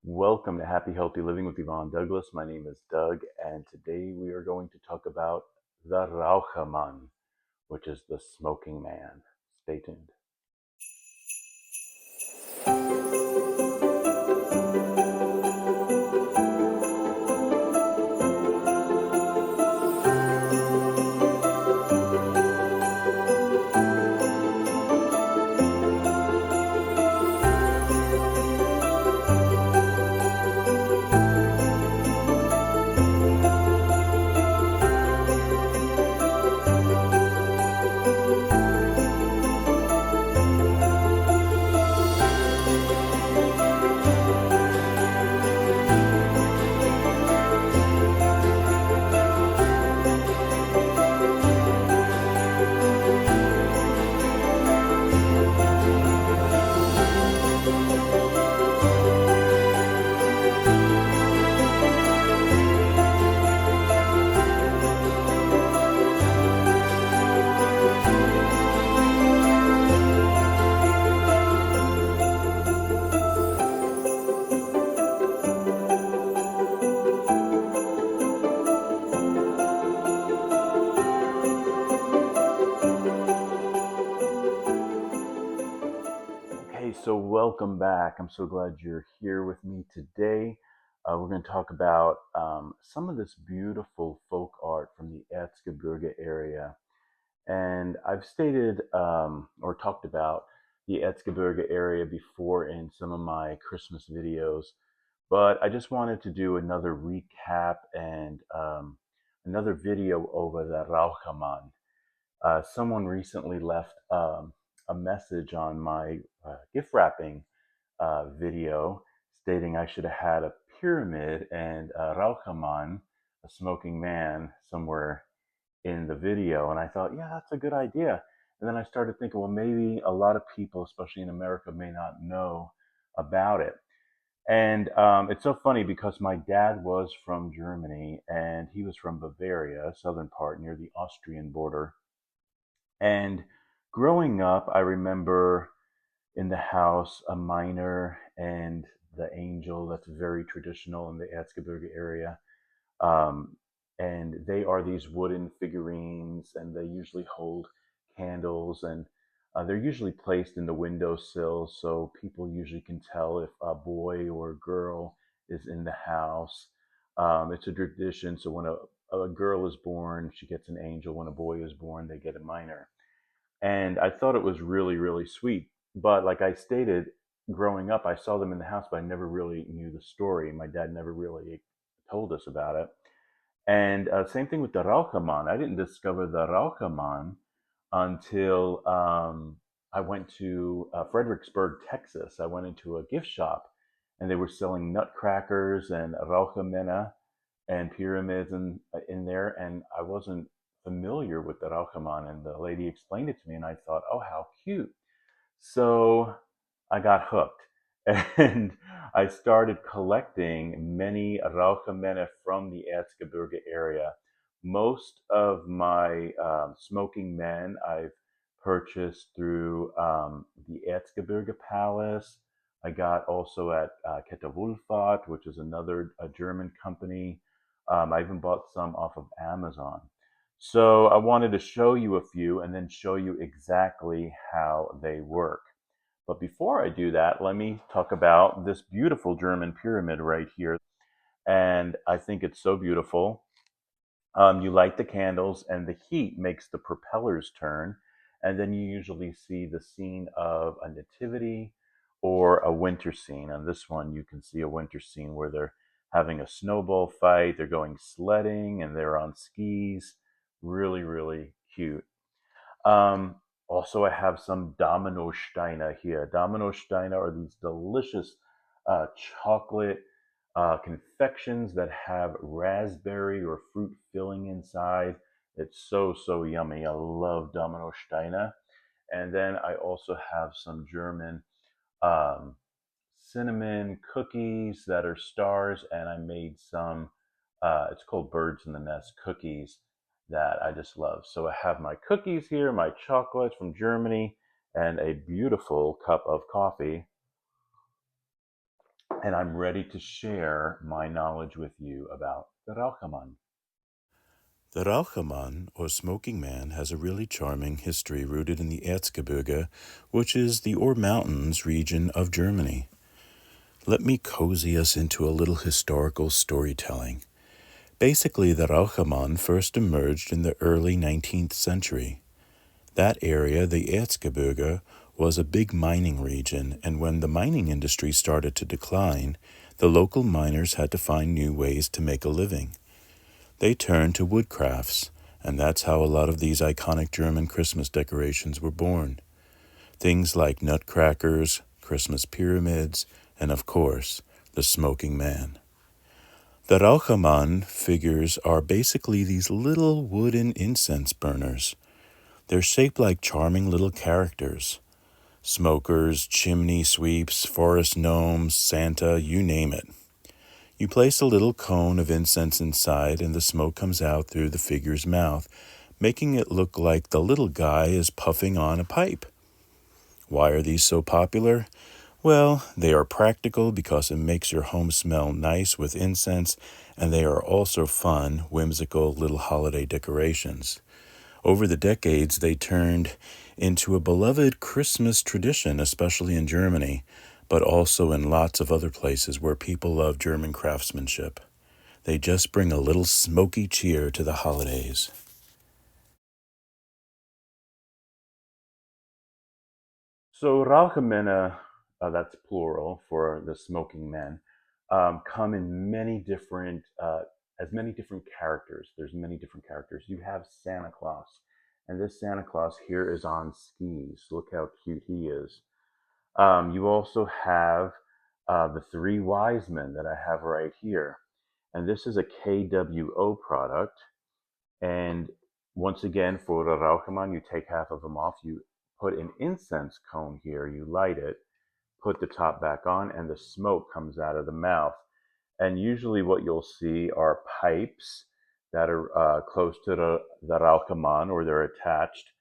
Welcome to Happy Healthy Living with Yvonne Douglas. My name is Doug, and today we are going to talk about the Räuchermann, which is the smoking man. Stay tuned. Okay, so welcome back. I'm so glad you're here with me today. We're going to talk about some of this beautiful folk art from the Erzgebirge area. And I've stated or talked about the Erzgebirge area before in some of my Christmas videos, but I just wanted to do another recap and another video over the Räuchermann. Someone recently left a message on my gift wrapping video stating I should have had a pyramid and a Räuchermann, a smoking man, somewhere in the video. And I thought, yeah, that's a good idea. And then I started thinking, well, maybe a lot of people, especially in America, may not know about it. And it's so funny because my dad was from Germany and he was from Bavaria, southern part near the Austrian border. And growing up, I remember in the house a miner and the angel. That's very traditional in the Erzgebirge area. Um, and they are these wooden figurines, and they usually hold candles, and they're usually placed in the windowsill, so people usually can tell if a boy or a girl is in the house. It's a tradition, so when a girl is born, she gets an angel. When a boy is born, they get a miner. And I thought it was really, really sweet. But like I stated, growing up, I saw them in the house, but I never really knew the story. My dad never really told us about it. And same thing with the Räuchermann. I didn't discover the Räuchermann until I went to Fredericksburg, Texas. I went into a gift shop, and they were selling nutcrackers and Räuchermänner and pyramids in there, and I wasn't familiar with the Räuchermann. And the lady explained it to me, and I thought, oh, how cute. So I got hooked and I started collecting many Räuchermänner from the Erzgebirge area. Most of my smoking men I've purchased through the Erzgebirge Palace. I got also at Kette which is another German company. I even bought some off of Amazon. So I wanted to show you a few and then show you exactly how they work. But before I do that, let me talk about this beautiful German pyramid right here. And I think it's so beautiful. You light the candles, and the heat makes the propellers turn. And then you usually see the scene of a nativity or a winter scene. On this one, you can see a winter scene where they're having a snowball fight, they're going sledding, and they're on skis. Really, really cute. Um, Also, I have some Dominosteine here. Dominosteine are these delicious chocolate confections that have raspberry or fruit filling inside. It's so, so yummy. I love Dominosteine. And then I also have some German um, cinnamon cookies that are stars, and I made some, it's called Birds in the Nest cookies that I just love. So I have my cookies here, my chocolates from Germany, and a beautiful cup of coffee. and I'm ready to share my knowledge with you about the Räuchermann. The Räuchermann, or Smoking Man, has a really charming history rooted in the Erzgebirge, which is the Ore Mountains region of Germany. Let me cozy us into a little historical storytelling. Basically, the Räuchermann first emerged in the early 19th century. That area, the Erzgebirge, was a big mining region, and when the mining industry started to decline, the local miners had to find new ways to make a living. They turned to woodcrafts, and that's how a lot of these iconic German Christmas decorations were born. Things like nutcrackers, Christmas pyramids, and of course, the smoking man. The Rauchmann figures are basically these little wooden incense burners. They're shaped like charming little characters. Smokers, chimney sweeps, forest gnomes, Santa, you name it. You place a little cone of incense inside, and the smoke comes out through the figure's mouth, making it look like the little guy is puffing on a pipe. Why are these so popular? Well, they are practical because it makes your home smell nice with incense, and they are also fun, whimsical little holiday decorations. Over the decades, they turned into a beloved Christmas tradition, especially in Germany, but also in lots of other places where people love German craftsmanship. They just bring a little smoky cheer to the holidays. So Rauchmänner, that's plural for the smoking men, come in many different, as many different characters. There's many different characters. You have Santa Claus, and this Santa Claus here is on skis. Look how cute he is. You also have the three wise men that I have right here, and this is a KWO product. And once again, for the Rauchmann, you take half of them off. You put an incense cone here. You light it, put the top back on, and the smoke comes out of the mouth. And usually, what you'll see are pipes that are close to the Rauchmann, or they're attached,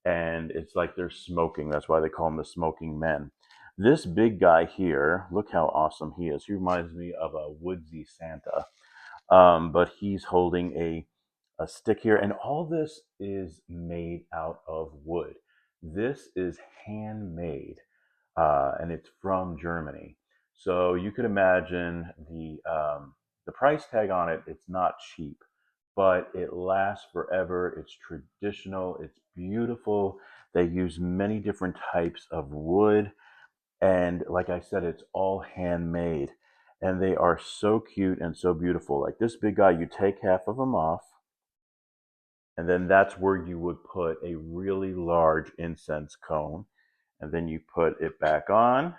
and it's like they're smoking. That's why they call them the smoking men. This big guy here, look how awesome he is. He reminds me of a woodsy Santa, but he's holding a stick here, and all this is made out of wood. This is handmade, and it's from Germany. So you could imagine the price tag on it. It's not cheap, but it lasts forever. It's traditional. It's beautiful. They use many different types of wood, and like I said, it's all handmade. And they are so cute and so beautiful. Like this big guy, you take half of them off, and then that's where you would put a really large incense cone. And then you put it back on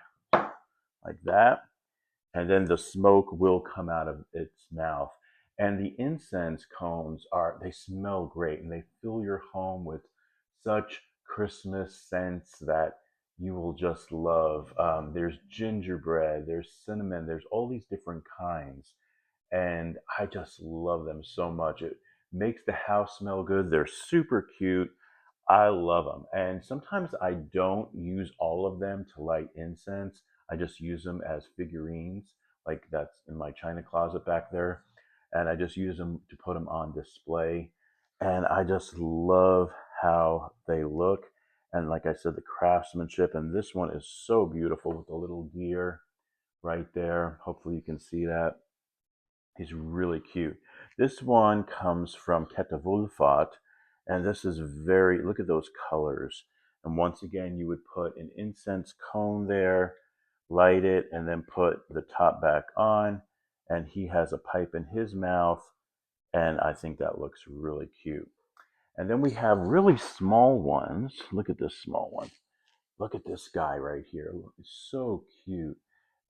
like that. And then the smoke will come out of its mouth. And the incense cones they smell great, and they fill your home with such Christmas scents that you will just love. There's gingerbread, there's cinnamon, there's all these different kinds, and I just love them so much. It makes the house smell good. They're super cute. I love them. And sometimes I don't use all of them to light incense. I just use them as figurines, like that's in my china closet back there. And I just use them to put them on display. And I just love how they look. And like I said, the craftsmanship. And this one is so beautiful with the little gear right there. Hopefully you can see that. He's really cute. This one comes from Ketawulfat, and this is very, look at those colors. And once again, you would put an incense cone there, light it, and then put the top back on. And he has a pipe in his mouth, and I think that looks really cute. And then we have really small ones. Look at this small one. Look at this guy right here. It's so cute.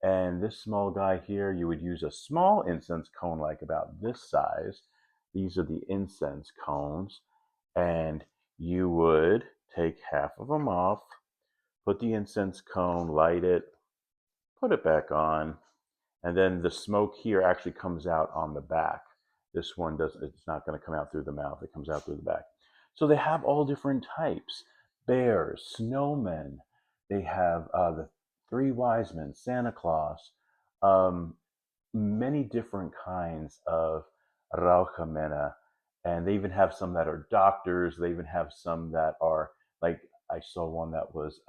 And this small guy here, you would use a small incense cone, like about this size. These are the incense cones. And you would take half of them off, put the incense cone, light it, put it back on, and then the smoke here actually comes out on the back. This one doesn't, it's not going to come out through the mouth, it comes out through the back. So they have all different types: bears, snowmen, they have the three wise men, Santa Claus, um, many different kinds of Räuchermänner, and they even have some that are doctors. They even have some that are like I saw one that was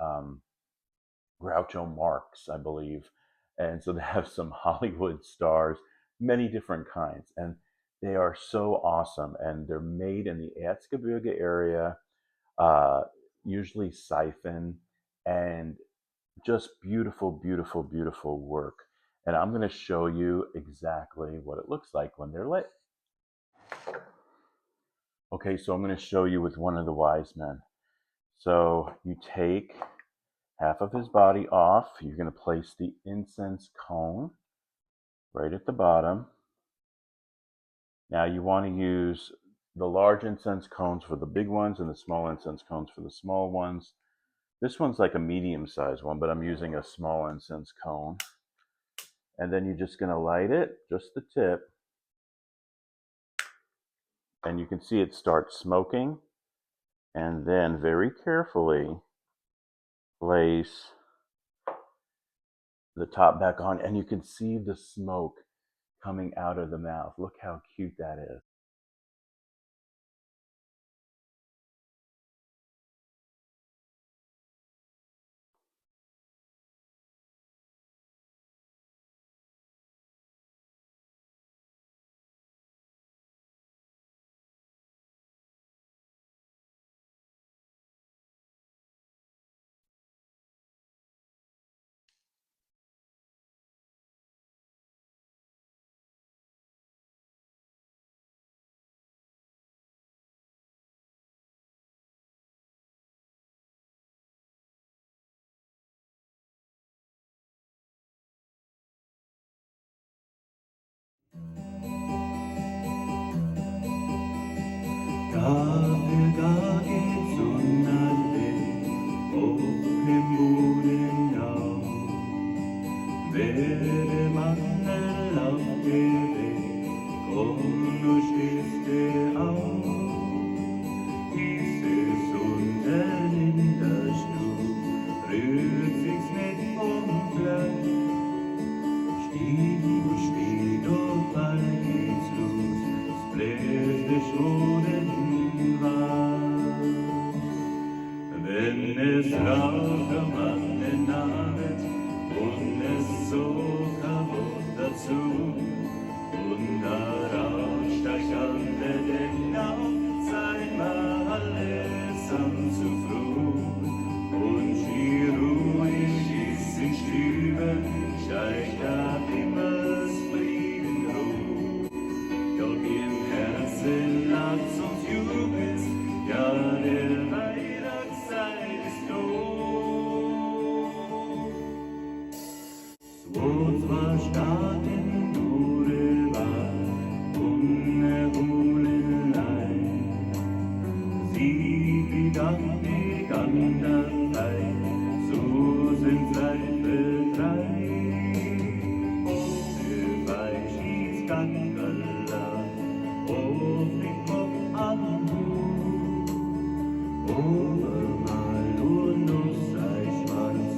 Groucho Marx, I believe, and so they have some Hollywood stars, many different kinds, and they are so awesome. And they're made in the Erzgebirge area, uh, usually siphon, and just beautiful, beautiful, beautiful work. And I'm going to show you exactly what it looks like when they're lit. Okay, so I'm going to show you with one of the wise men. So you take half of his body off. You're going to place the incense cone right at the bottom. Now you want to use the large incense cones for the big ones and the small incense cones for the small ones. This one's like a medium sized one, but I'm using a small incense cone. And then you're just going to light it, just the tip, and you can see it start smoking. And then very carefully place the top back on, and you can see the smoke coming out of the mouth. Look how cute that is. Dafür geht's unanweg auf dem Boden auf. Werde Mann auf der Weg, komm, du stehst dir auf. Ist es unten in der Stube, rührt sich's nicht vom Platz. Stieg auf, bald geht's los, es bläst der Schoden wach. Wenn es Räuchermann naht und es so kaputt dazu, und daraus steigt an der Deck auf, sei mal allesamt zu froh. Und wie ruhig ist in Stüben, steigt da Himmelsfrieden hoch. Doch im Herzen lacht's und jubelt's, ja, der Weihnachtszeit ist doof. So zwar stark in Dure war, unerholen ein. Sie begann das Leid, so sind Zweifel drei. Ohne Weichis Gangala, auf den Kopf an Hut. Obermal nur noch sei Schwanz,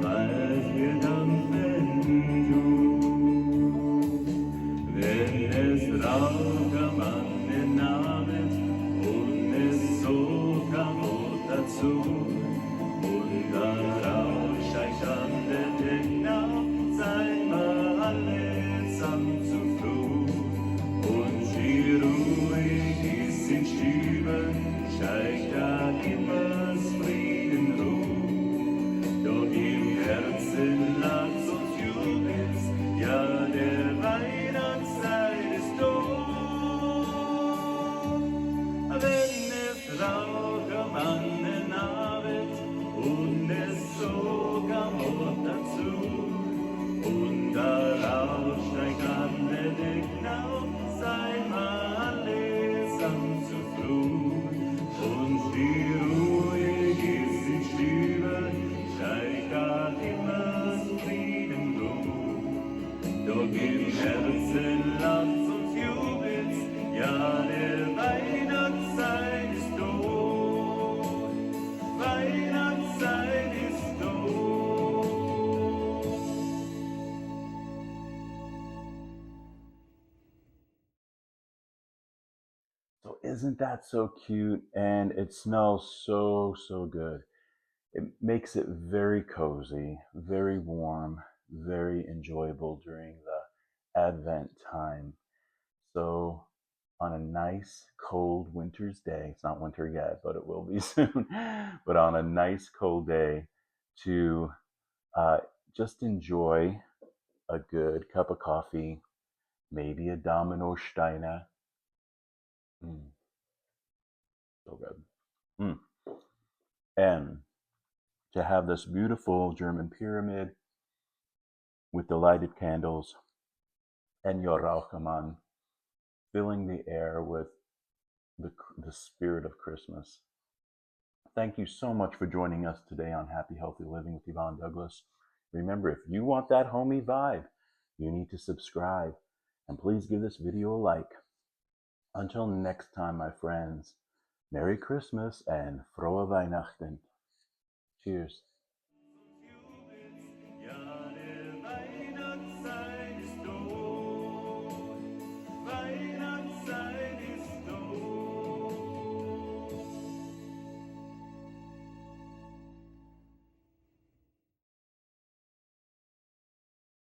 weil wir dampfen tut. Wenn es Räuchermann namet und es so kaputt dazu, und daraus steigt an der Deck auf, sei mal allesamt zu froh. Und wie ruhig ist in Stüben, steigt da Himmelsfrieden hoch. Doch im Herzen lacht's und jubelt's, ja, der Weihnachtszeit ist doof. Wenn es Räuchermann naht und es so kaputt dazu, und daraus steigt an der Deck auf, sei mal allesamt zu froh. Und wie ruhig ist in Stüben, steigt da Himmelsfrieden hoch. Doch im Herzen lacht's und jubelt's, ja, der Weihnachtszeit ist doof. Weihnachtszeit ist doof. isn't that so cute? And it smells so, so good. It makes it very cozy, very warm, very enjoyable during the Advent time. So, on a nice cold winter's day, it's not winter yet, but it will be soon, but on a nice cold day to uh, just enjoy a good cup of coffee, maybe a Domino Steiner. Mm, so good. Mm. And to have this beautiful German pyramid with the lighted candles and your Räuchermann filling the air with the spirit of Christmas. Thank you so much for joining us today on Happy Healthy Living with Yvonne Douglas. Remember, if you want that homey vibe, you need to subscribe. And please give this video a like. Until next time, my friends, Merry Christmas and Frohe Weihnachten. Cheers.